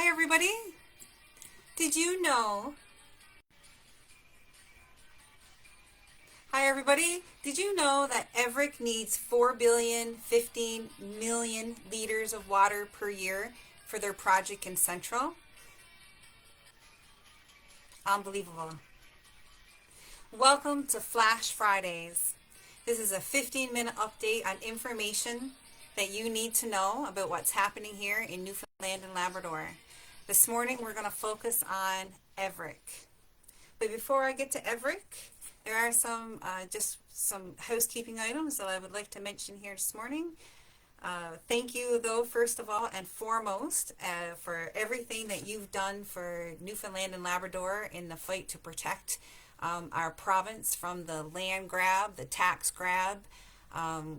Hi everybody. Did you know? Hi everybody. Did you know that EVREC needs 4 billion, 15 million liters of water per year for their project in Central? Unbelievable. Welcome to Flash Fridays. This is a 15-minute update on information that you need to know about what's happening here in Newfoundland and Labrador. This morning we're going to focus on EVREC. But before I get to EVREC, there are just some housekeeping items that I would like to mention here this morning. Thank you, though, first of all and foremost, for everything that you've done for Newfoundland and Labrador in the fight to protect our province from the land grab, the tax grab.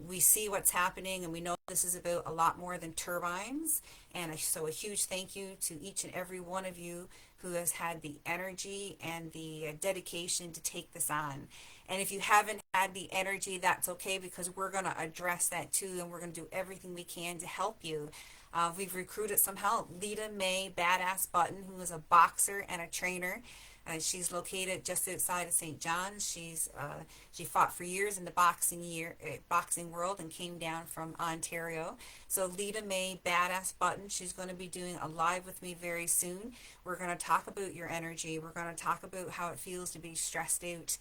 We see what's happening, and we know this is about a lot more than turbines. And so a huge thank you to each and every one of you who has had the energy and the dedication to take this on. And if you haven't had the energy, that's okay, because we're going to address that too, and we're going to do everything we can to help you. We've recruited some help. Lita Mae Badass Button, who is a boxer and a trainer. She's located just outside of St. John's. She fought for years in the boxing world and came down from Ontario. So Lita Mae Badass Button, she's going to be doing a live with me very soon. We're going to talk about your energy. We're going to talk about how it feels to be stressed out,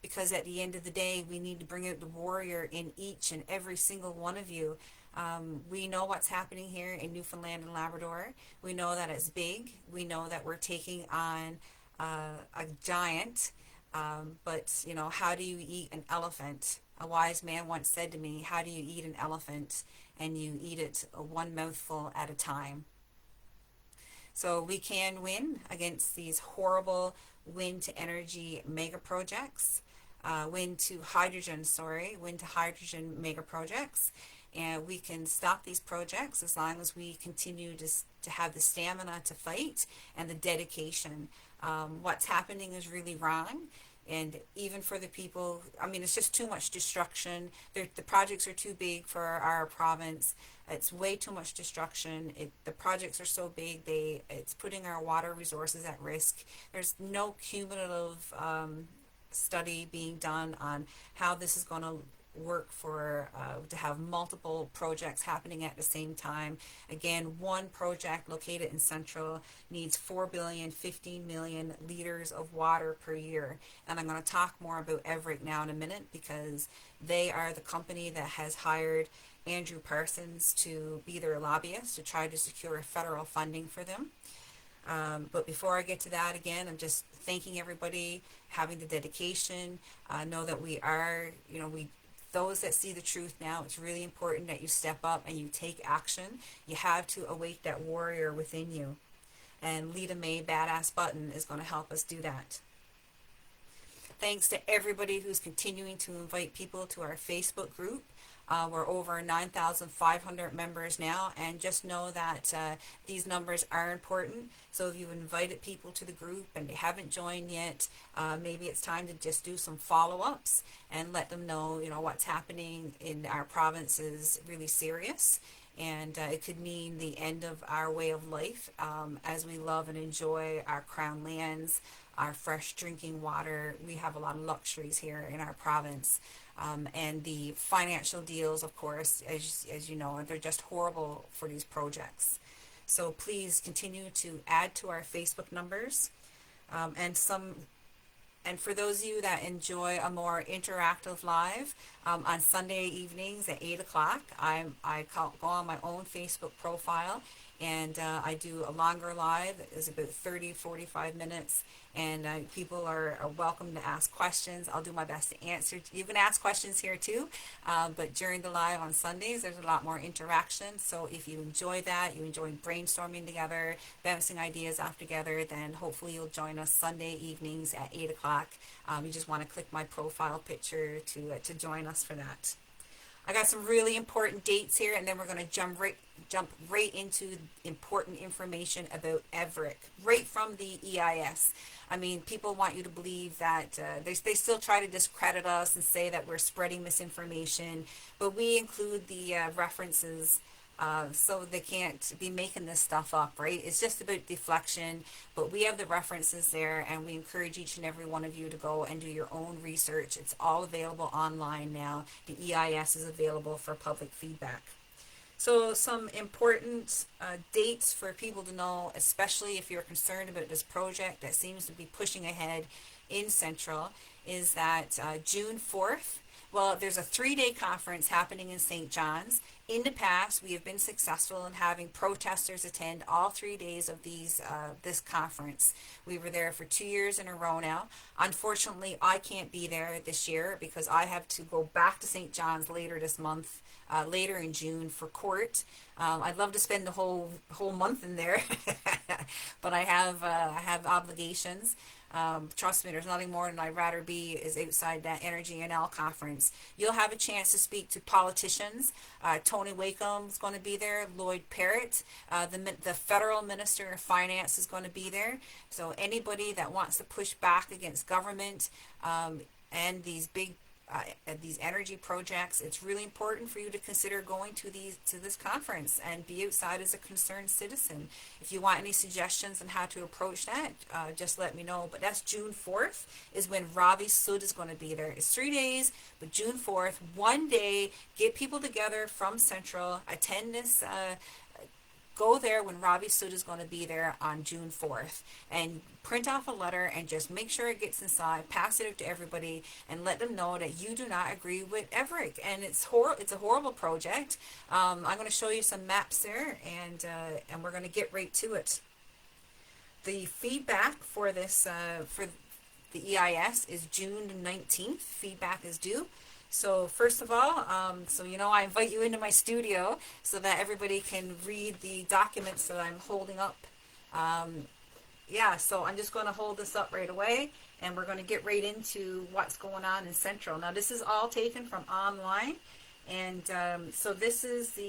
because at the end of the day, we need to bring out the warrior in each and every single one of you. We know what's happening here in Newfoundland and Labrador. We know that it's big. We know that we're taking on a giant, but how do you eat an elephant? A wise man once said to me, how do you eat an elephant? And you eat it one mouthful at a time. So we can win against these horrible wind to energy mega projects, wind to hydrogen mega projects. And we can stop these projects as long as we continue to have the stamina to fight and the dedication. What's happening is really wrong. And even for the people, it's just too much destruction. The projects are too big for our province. It's way too much destruction. The projects are so big, it's putting our water resources at risk. There's no cumulative study being done on how this is going to work for to have multiple projects happening at the same time. Again, one project located in Central needs 4 billion, 15 million liters of water per year. And I'm going to talk more about EVREC now in a minute, because they are the company that has hired Andrew Parsons to be their lobbyist to try to secure federal funding for them. But before I get to that, again, I'm just thanking everybody, having the dedication. Know that we are, those that see the truth now, it's really important that you step up and you take action. You have to awake that warrior within you. And Lita Mae Badass Button is going to help us do that. Thanks to everybody who's continuing to invite people to our Facebook group. We're over 9,500 members now, and just know that these numbers are important. So if you've invited people to the group and they haven't joined yet, maybe it's time to just do some follow-ups and let them know, what's happening in our province is really serious. And it could mean the end of our way of life as we love and enjoy our crown lands, our fresh drinking water. We have a lot of luxuries here in our province. And the financial deals, of course, as you know, they're just horrible for these projects. So please continue to add to our Facebook numbers. And for those of you that enjoy a more interactive live, on Sunday evenings at 8 o'clock, I go on my own Facebook profile, and I do a longer live. It's about 30-45 minutes, and people are welcome to ask questions. I'll do my best to answer. You can ask questions here too, but during the live on Sundays, there's a lot more interaction. So if you enjoy that, you enjoy brainstorming together, bouncing ideas off together, then hopefully you'll join us Sunday evenings at 8 o'clock. You just want to click my profile picture to join us for that. I got some really important dates here, and then we're going to jump right into important information about EVREC, right from the EIS. People want you to believe that they still try to discredit us and say that we're spreading misinformation, but we include the references So they can't be making this stuff up, right? It's just about deflection, but we have the references there, and we encourage each and every one of you to go and do your own research. It's all available online now. The EIS is available for public feedback. So some important dates for people to know, especially if you're concerned about this project that seems to be pushing ahead in Central, is that June 4th, well, there's a 3-day conference happening in St. John's. In the past, we have been successful in having protesters attend all 3 days of this conference. We were there for 2 years in a row now. Unfortunately, I can't be there this year because I have to go back to St. John's later this month, later in June for court. I'd love to spend the whole month in there, but I have obligations. Trust me, there's nothing more than I'd rather be is outside that Energy NL conference. You'll have a chance to speak to politicians. Tony Wakeham's going to be there. Lloyd Parrott, the federal minister of finance, is going to be there. So anybody that wants to push back against government and these big these energy projects, it's really important for you to consider going to this conference and be outside as a concerned citizen. If you want any suggestions on how to approach that, just let me know. But that's June 4th is when Ravi Sud is going to be there. It's 3 days, but June 4th, one day, get people together from Central, attend this go there when Ravi Sud is going to be there on June 4th, and print off a letter and just make sure it gets inside, pass it out to everybody, and let them know that you do not agree with EVREC. And it's a horrible project. I'm going to show you some maps there, and we're going to get right to it. The feedback for this for the EIS is June 19th. Feedback is due. So first of all, I invite you into my studio so that everybody can read the documents that I'm holding up. So I'm just going to hold this up right away, and we're going to get right into what's going on in Central. Now, this is all taken from online, and so this is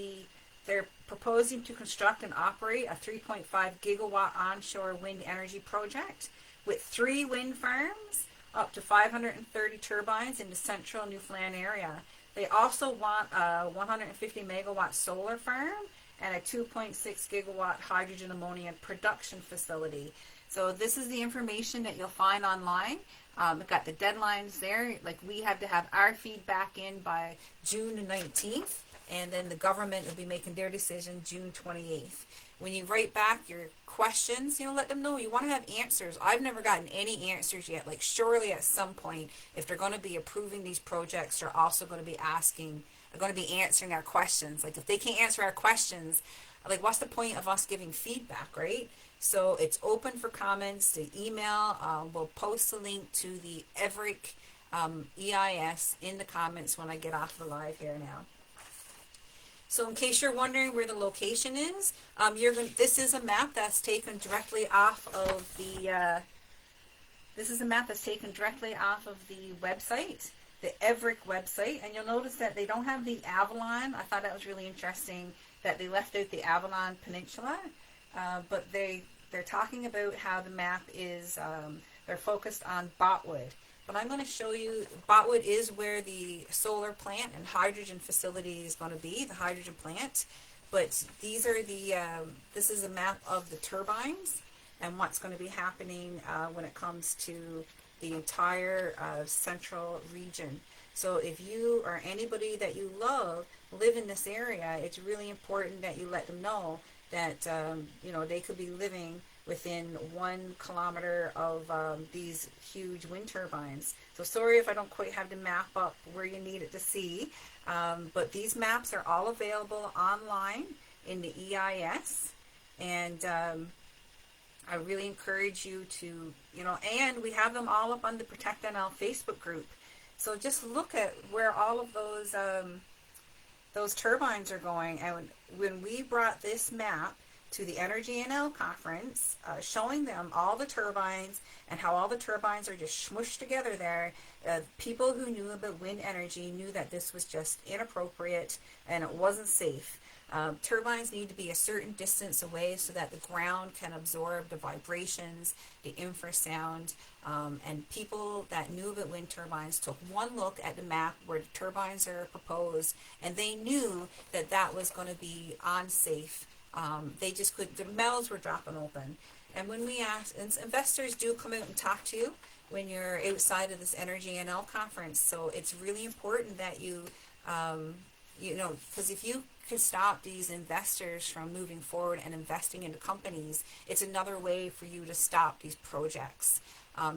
they're proposing to construct and operate a 3.5 gigawatt onshore wind energy project with 3 wind farms, up to 530 turbines in the central Newfoundland area. They also want a 150 megawatt solar farm and a 2.6 gigawatt hydrogen ammonia production facility. So this is the information that you'll find online. We've got the deadlines there. Like, we have to have our feedback in by June 19th, and then the government will be making their decision June 28th. When you write back your questions, let them know you want to have answers. I've never gotten any answers yet. Like, surely at some point, if they're going to be approving these projects, they're also going to be answering our questions. Like, if they can't answer our questions, like, what's the point of us giving feedback, right? So it's open for comments. The email, we'll post a link to the EVREC EIS in the comments when I get off the live here now. So in case you're wondering where the location is, this is a map that's taken directly off of the website, the EVREC website, and you'll notice that they don't have the Avalon. I thought that was really interesting that they left out the Avalon Peninsula, but they're talking about how the map is, they're focused on Botwood. But I'm going to show you, Botwood is where the solar plant and hydrogen facility is going to be, the hydrogen plant. But these are this is a map of the turbines and what's going to be happening when it comes to the entire central region. So if you or anybody that you love live in this area, it's really important that you let them know that, they could be living within 1 kilometer of these huge wind turbines. So sorry if I don't quite have the map up where you need it to see, but these maps are all available online in the EIS, and I really encourage you to, and we have them all up on the Protect NL Facebook group. So just look at where all of those turbines are going. And when we brought this map to the Energy NL conference, showing them all the turbines and how all the turbines are just smushed together there, people who knew about wind energy knew that this was just inappropriate and it wasn't safe. Turbines need to be a certain distance away so that the ground can absorb the vibrations, the infrasound, and people that knew about wind turbines took one look at the map where the turbines are proposed, and they knew that that was going to be unsafe. They just could, the mouths were dropping open. And when we ask, and investors do come out and talk to you when you're outside of this Energy NL conference. So it's really important that you, because if you can stop these investors from moving forward and investing into companies, it's another way for you to stop these projects.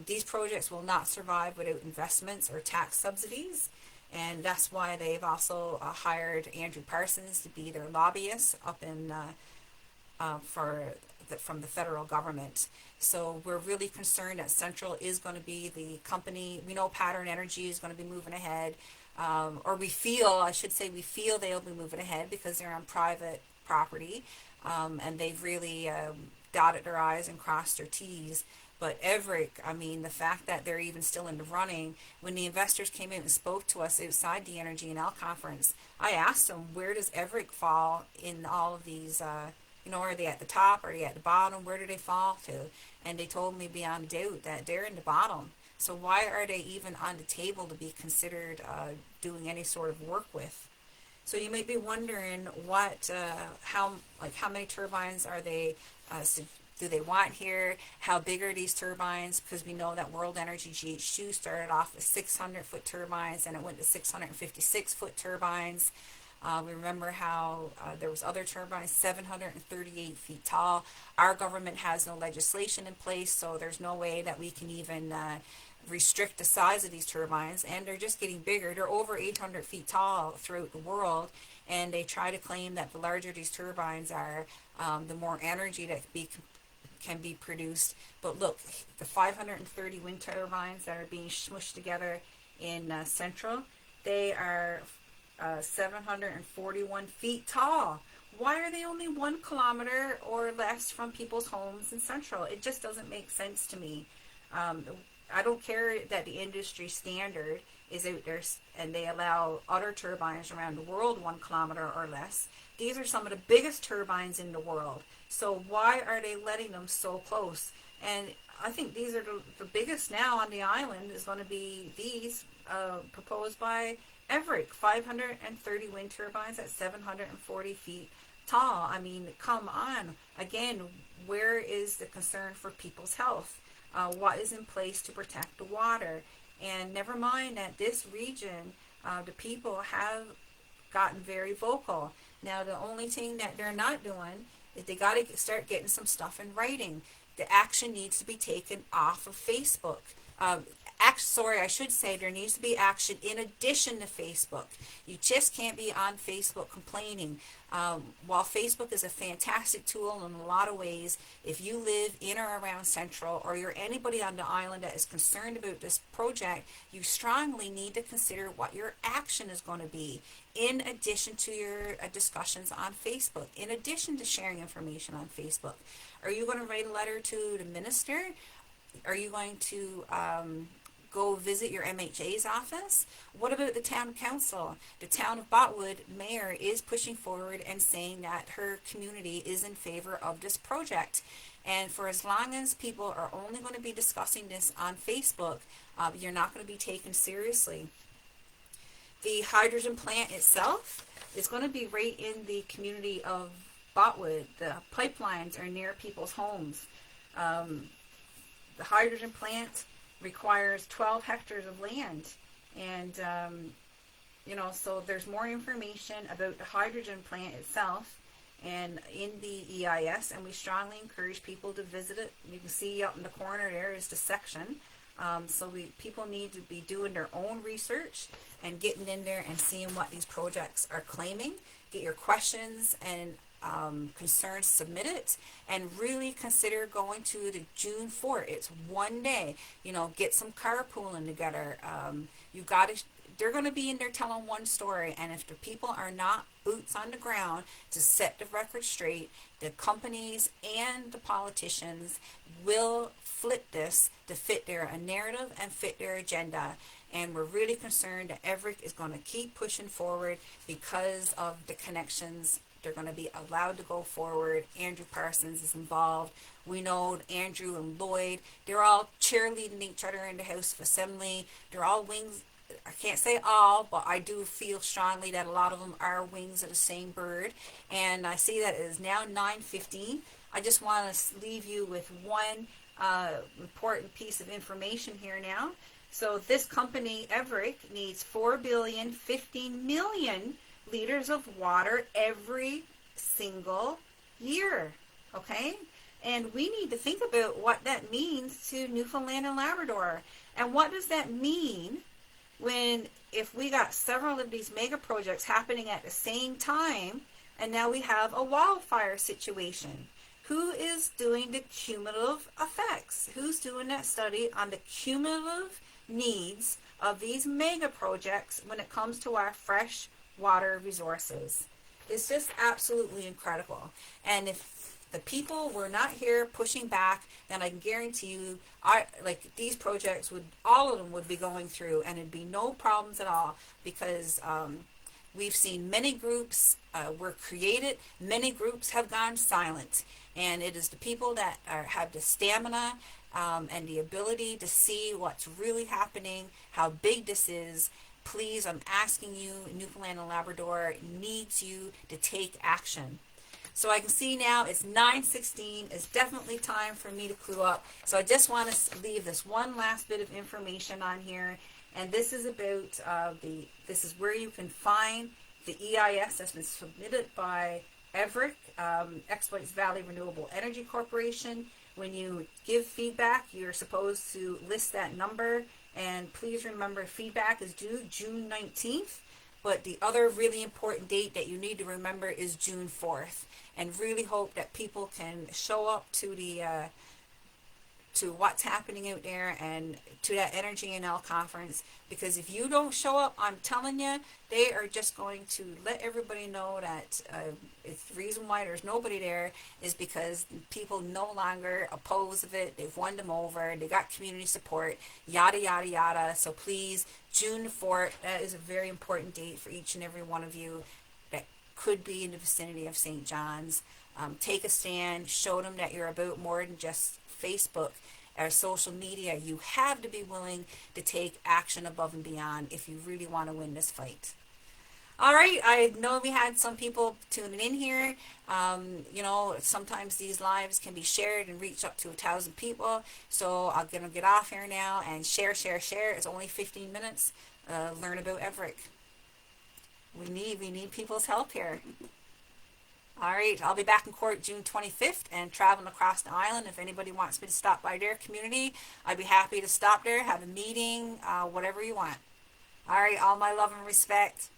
These projects will not survive without investments or tax subsidies. And that's why they've also hired Andrew Parsons to be their lobbyist up in from the federal government. So we're really concerned that Central is going to be the company. We know Pattern Energy is going to be moving ahead, or we feel they'll be moving ahead because they're on private property, and they've really dotted their I's and crossed their T's. But EVREC, I mean, the fact that they're even still in the running, when the investors came in and spoke to us outside the Energy NL conference, I asked them, where does EVREC fall in all of these, are they at the top, are they at the bottom, where do they fall to? And they told me beyond doubt that they're in the bottom. So why are they even on the table to be considered doing any sort of work with? So you might be wondering how many turbines are they, do they want here? How big are these turbines? Because we know that World Energy GH2 started off with 600-foot turbines and it went to 656-foot turbines. We remember how there was other turbines, 738 feet tall. Our government has no legislation in place, so there's no way that we can even restrict the size of these turbines, and they're just getting bigger. They're over 800 feet tall throughout the world, and they try to claim that the larger these turbines are, the more energy that can be produced. But look, the 530 wind turbines that are being smushed together in Central, they are 741 feet tall. Why are they only 1 kilometer or less from people's homes in Central? It just doesn't make sense to me. I don't care that the industry standard is out there and they allow other turbines around the world 1 kilometer or less. These are some of the biggest turbines in the world. So why are they letting them so close? And I think these are the biggest now on the island is going to be these proposed by EVREC, 530 wind turbines at 740 feet tall. I mean, come on. Again, where is the concern for people's health? What is in place to protect the water? And never mind that this region, the people have gotten very vocal. Now, the only thing that they're not doing is they got to start getting some stuff in writing. The action needs to be taken off of Facebook. I should say there needs to be action in addition to Facebook. You just can't be on Facebook complaining. While Facebook is a fantastic tool in a lot of ways, if you live in or around Central or you're anybody on the island that is concerned about this project, you strongly need to consider what your action is going to be in addition to your discussions on Facebook, in addition to sharing information on Facebook. Are you going to write a letter to the minister? Are you going to go visit your MHA's office? What about the town council? The town of Botwood mayor is pushing forward and saying that her community is in favor of this project. And for as long as people are only going to be discussing this on Facebook, you're not going to be taken seriously. The hydrogen plant itself is going to be right in the community of Botwood. The pipelines are near people's homes. The hydrogen plant requires 12 hectares of land, and so there's more information about the hydrogen plant itself and in the EIS, and we strongly encourage people to visit it. You can see up in the corner there is the section. People need to be doing their own research and getting in there and seeing what these projects are claiming. Get your questions and concerns submitted, and really consider going to the June 4th. It's one day. Get some carpooling together. They're going to be in there telling one story, and if the people are not boots on the ground to set the record straight, the companies and the politicians will flip this to fit their narrative and fit their agenda. And we're really concerned that EVREC is going to keep pushing forward because of the connections They're going to be allowed to go forward. Andrew Parsons is involved. We know Andrew and Lloyd, they're all cheerleading each other in the House of Assembly. They're all wings. I can't say all, but I do feel strongly that a lot of them are wings of the same bird. And I see that it is now 9:15. I just want to leave you with one important piece of information here now. So this company, EVREC, needs 4,015,000,000 liters of water every single year. Okay? And we need to think about what that means to Newfoundland and Labrador. And what does that mean if we got several of these mega projects happening at the same time, and now we have a wildfire situation? Who is doing the cumulative effects? Who's doing that study on the cumulative needs of these mega projects when it comes to our fresh water resources? It's just absolutely incredible. And if the people were not here pushing back, then I can guarantee you, these projects all of them would be going through, and it'd be no problems at all, because we've seen many groups were created, many groups have gone silent, and it is the people that have the stamina and the ability to see what's really happening, how big this is. Please, I'm asking you, Newfoundland and Labrador needs you to take action. So I can see now it's 9:16. It's definitely time for me to clue up. So I just want to leave this one last bit of information on here. And this is about this is where you can find the EIS that's been submitted by EVREC, Exploits Valley Renewable Energy Corporation. When you give feedback, you're supposed to list that number. And please remember, feedback is due June 19th. But the other really important date that you need to remember is June 4th. And really hope that people can show up to to what's happening out there and to that Energy NL conference. Because if you don't show up, I'm telling you, they are just going to let everybody know that it's the reason why there's nobody there is because people no longer oppose of it. They've won them over. They got community support, yada, yada, yada. So please, June 4th, that is a very important date for each and every one of you that could be in the vicinity of St. John's. Take a stand. Show them that you're about more than just Facebook or social media. You have to be willing to take action above and beyond if you really want to win this fight. All right, I know we had some people tuning in here. You know, sometimes these lives can be shared and reach up to 1,000 people. So I'm going to get off here now and share. It's only 15 minutes. Learn about EVREC. We need people's help here. All right, I'll be back in court June 25th and traveling across the island. If anybody wants me to stop by their community, I'd be happy to stop there, have a meeting, whatever you want. All right, all my love and respect.